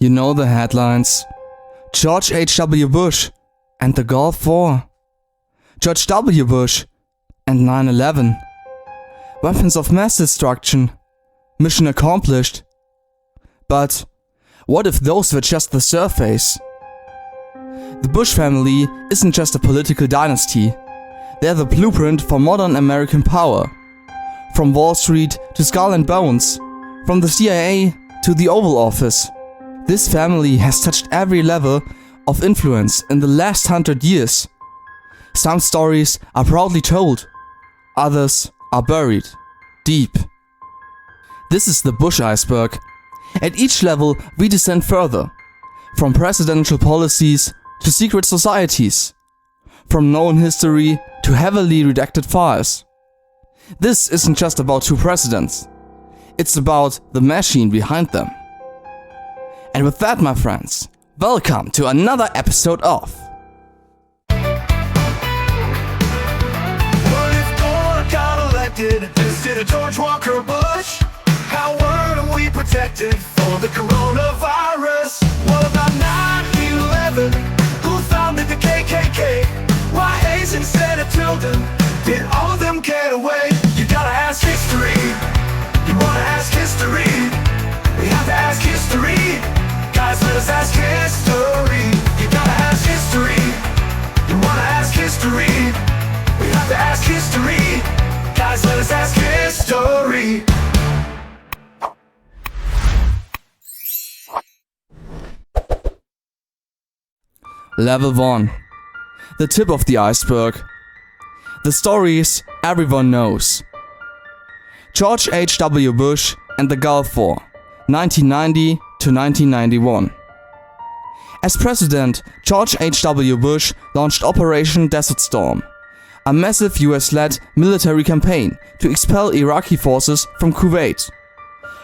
You know the headlines. George H.W. Bush and the Gulf War. George W. Bush and 9/11. Weapons of mass destruction. Mission accomplished. But what if those were just the surface? The Bush family isn't just a political dynasty. They're the blueprint for modern American power. From Wall Street to Skull and Bones, from the CIA to the Oval Office. This family has touched every level of influence in the last 100 years. Some stories are proudly told, others are buried deep. This is the Bush Iceberg. At each level we descend further, from presidential policies to secret societies, from known history to heavily redacted files. This isn't just about two presidents, it's about the machine behind them. And with that, my friends, welcome to another episode of What if Gore got elected instead of George Walker Bush? How weren't we protected for the coronavirus? What about 9/11? Who founded the KKK? Why Hayes instead of Tilden? Did all of them get away? You gotta ask history. You wanna ask history? We have to ask history. Guys, let us ask history. You gotta ask history. You wanna ask history? We have to ask history. Guys, let us ask history. Level 1. The tip of the iceberg. The stories everyone knows. George H.W. Bush and the Gulf War, 1990 to 1991. As president, George H.W. Bush launched Operation Desert Storm, a massive US-led military campaign to expel Iraqi forces from Kuwait.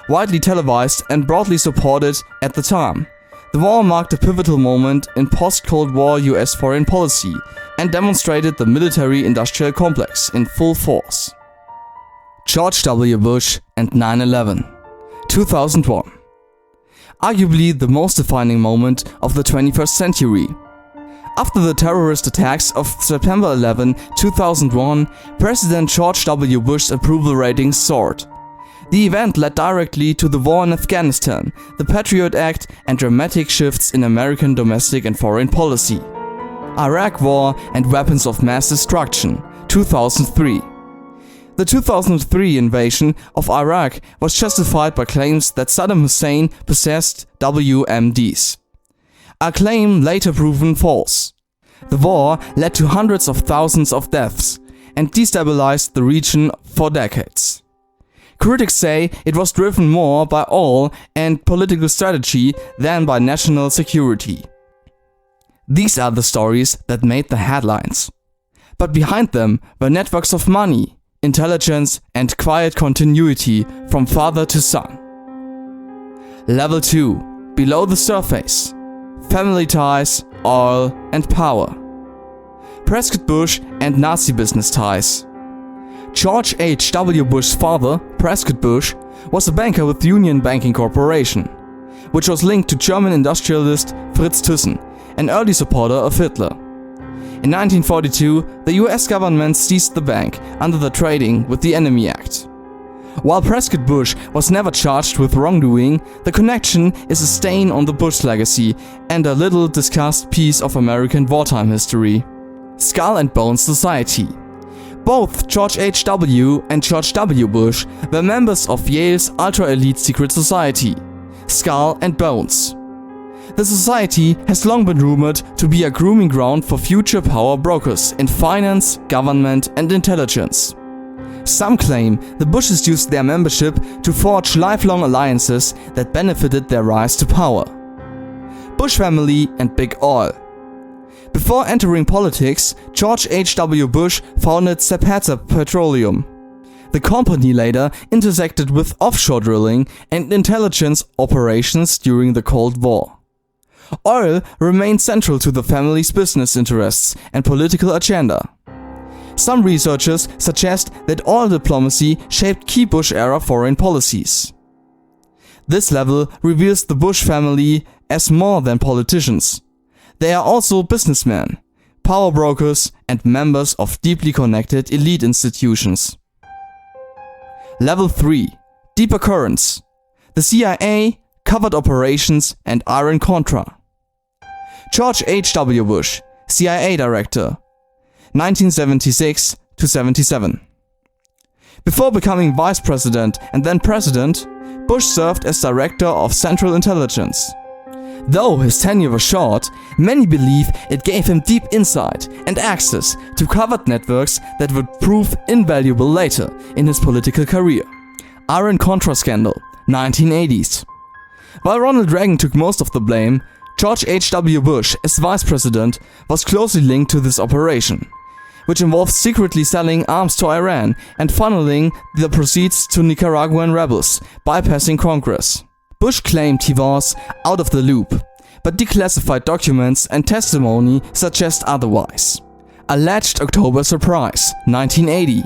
Widely televised and broadly supported at the time, the war marked a pivotal moment in post-Cold War US foreign policy and demonstrated the military-industrial complex in full force. George W. Bush and 9/11, 2001. Arguably the most defining moment of the 21st century. After the terrorist attacks of September 11, 2001, President George W. Bush's approval ratings soared. The event led directly to the war in Afghanistan, the Patriot Act, and dramatic shifts in American domestic and foreign policy. Iraq War and weapons of mass destruction, 2003. The 2003 invasion of Iraq was justified by claims that Saddam Hussein possessed WMDs. A claim later proven false. The war led to hundreds of thousands of deaths and destabilized the region for decades. Critics say it was driven more by oil and political strategy than by national security. These are the stories that made the headlines. But behind them were networks of money, intelligence, and quiet continuity from father to son. Level 2. Below the surface. Family ties, oil, and power. Prescott Bush and Nazi business ties. George H.W. Bush's father, Prescott Bush, was a banker with Union Banking Corporation, which was linked to German industrialist Fritz Thyssen, an early supporter of Hitler. In 1942, the US government seized the bank under the Trading with the Enemy Act. While Prescott Bush was never charged with wrongdoing, the connection is a stain on the Bush legacy and a little discussed piece of American wartime history. Skull and Bones Society. Both George H.W. and George W. Bush were members of Yale's ultra-elite secret society, Skull and Bones. The society has long been rumored to be a grooming ground for future power brokers in finance, government, and intelligence. Some claim the Bushes used their membership to forge lifelong alliances that benefited their rise to power. Bush family and Big Oil. Before entering politics, George H.W. Bush founded Zapata Petroleum. The company later intersected with offshore drilling and intelligence operations during the Cold War. Oil remained central to the family's business interests and political agenda. Some researchers suggest that oil diplomacy shaped key Bush-era foreign policies. This level reveals the Bush family as more than politicians. They are also businessmen, power brokers, and members of deeply connected elite institutions. Level 3. Deeper currents. The CIA, covert operations, and Iran-Contra. George H.W. Bush, CIA Director, 1976 to 77. Before becoming Vice President and then President, Bush served as Director of Central Intelligence. Though his tenure was short, many believe it gave him deep insight and access to covert networks that would prove invaluable later in his political career. Iran-Contra scandal, 1980s. While Ronald Reagan took most of the blame, George H.W. Bush, as Vice President, was closely linked to this operation, which involved secretly selling arms to Iran and funneling the proceeds to Nicaraguan rebels, bypassing Congress. Bush claimed he was out of the loop, but declassified documents and testimony suggest otherwise. Alleged October surprise, 1980.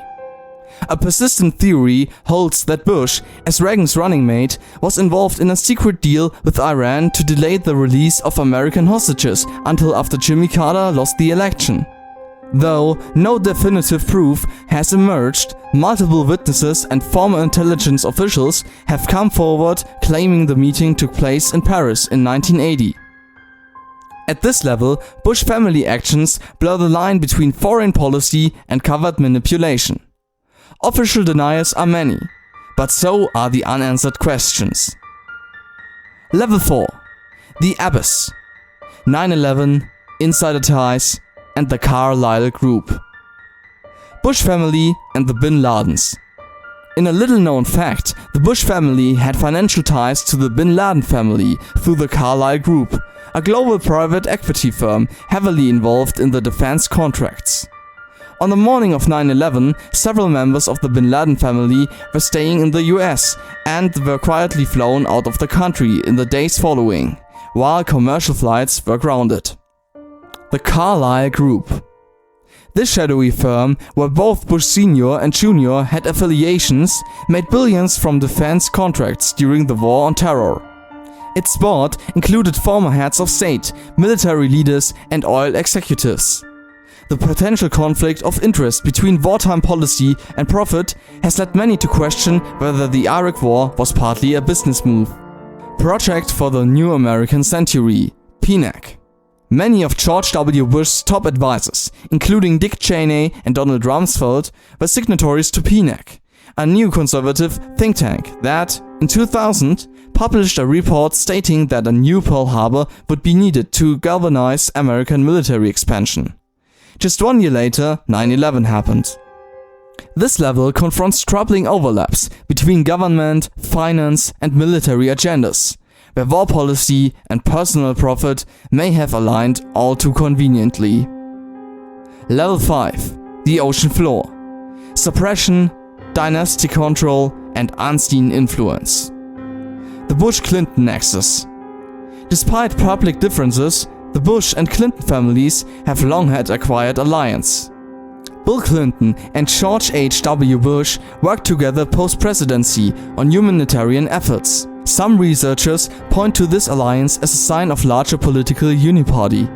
A persistent theory holds that Bush, as Reagan's running mate, was involved in a secret deal with Iran to delay the release of American hostages until after Jimmy Carter lost the election. Though no definitive proof has emerged, multiple witnesses and former intelligence officials have come forward claiming the meeting took place in Paris in 1980. At this level, Bush family actions blur the line between foreign policy and covert manipulation. Official deniers are many, but so are the unanswered questions. Level 4. The Abyss. 9/11, insider ties, and the Carlyle Group. Bush family and the Bin Ladens. In a little-known fact, the Bush family had financial ties to the Bin Laden family through the Carlyle Group, a global private equity firm heavily involved in the defense contracts. On the morning of 9/11, several members of the Bin Laden family were staying in the US and were quietly flown out of the country in the days following, while commercial flights were grounded. The Carlyle Group. This shadowy firm, where both Bush Sr. and Jr. had affiliations, made billions from defense contracts during the War on Terror. Its board included former heads of state, military leaders, and oil executives. The potential conflict of interest between wartime policy and profit has led many to question whether the Iraq War was partly a business move. Project for the New American Century, PNAC. Many of George W. Bush's top advisors, including Dick Cheney and Donald Rumsfeld, were signatories to PNAC, a new conservative think tank that, in 2000, published a report stating that a new Pearl Harbor would be needed to galvanize American military expansion. Just 1 year later, 9/11 happened. This level confronts troubling overlaps between government, finance, and military agendas, where war policy and personal profit may have aligned all too conveniently. Level 5. The ocean floor. Suppression, dynastic control, and unseen influence. The Bush-Clinton nexus. Despite public differences, the Bush and Clinton families have long had a quiet alliance. Bill Clinton and George H.W. Bush worked together post-presidency on humanitarian efforts. Some researchers point to this alliance as a sign of larger political uniparty,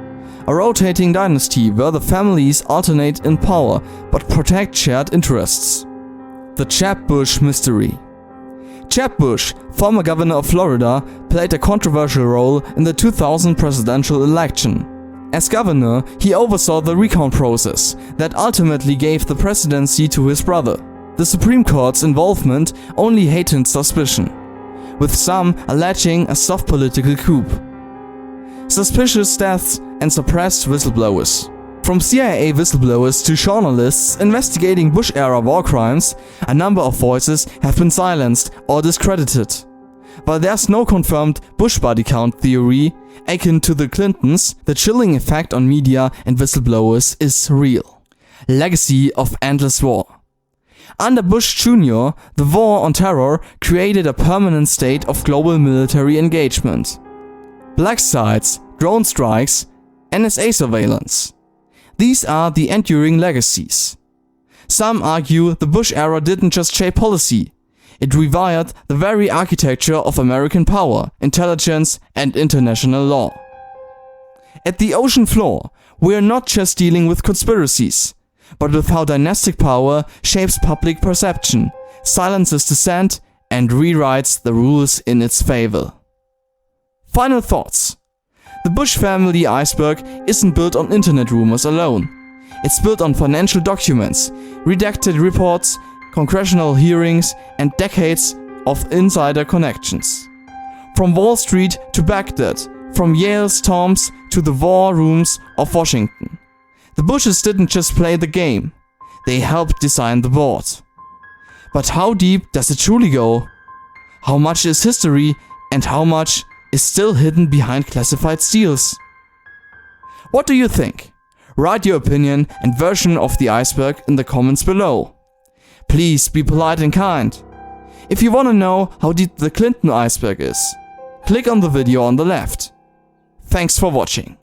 a rotating dynasty where the families alternate in power but protect shared interests. The Jeb Bush mystery. Jeb Bush, former governor of Florida, played a controversial role in the 2000 presidential election. As governor, he oversaw the recount process that ultimately gave the presidency to his brother. The Supreme Court's involvement only heightened suspicion, with some alleging a soft political coup. Suspicious deaths and suppressed whistleblowers. From CIA whistleblowers to journalists investigating Bush-era war crimes, a number of voices have been silenced or discredited. While there's no confirmed Bush body count theory, akin to the Clintons, the chilling effect on media and whistleblowers is real. Legacy of endless war. Under Bush Jr., the War on Terror created a permanent state of global military engagement. Black sites, drone strikes, NSA surveillance. These are the enduring legacies. Some argue the Bush era didn't just shape policy, It rewired the very architecture of American power, intelligence, and international law. At the ocean floor, we are not just dealing with conspiracies, but with how dynastic power shapes public perception, silences dissent, and rewrites the rules in its favor. Final thoughts. The Bush family iceberg isn't built on internet rumors alone. It's built on financial documents, redacted reports, congressional hearings, and decades of insider connections. From Wall Street to Baghdad, from Yale's tombs to the war rooms of Washington. The Bushes didn't just play the game, they helped design the board. But how deep does it truly go? How much is history and how much is still hidden behind classified deals? What do you think? Write your opinion and version of the iceberg in the comments below. Please be polite and kind. If you want to know how deep the Clinton iceberg is, click on the video on the left. Thanks for watching.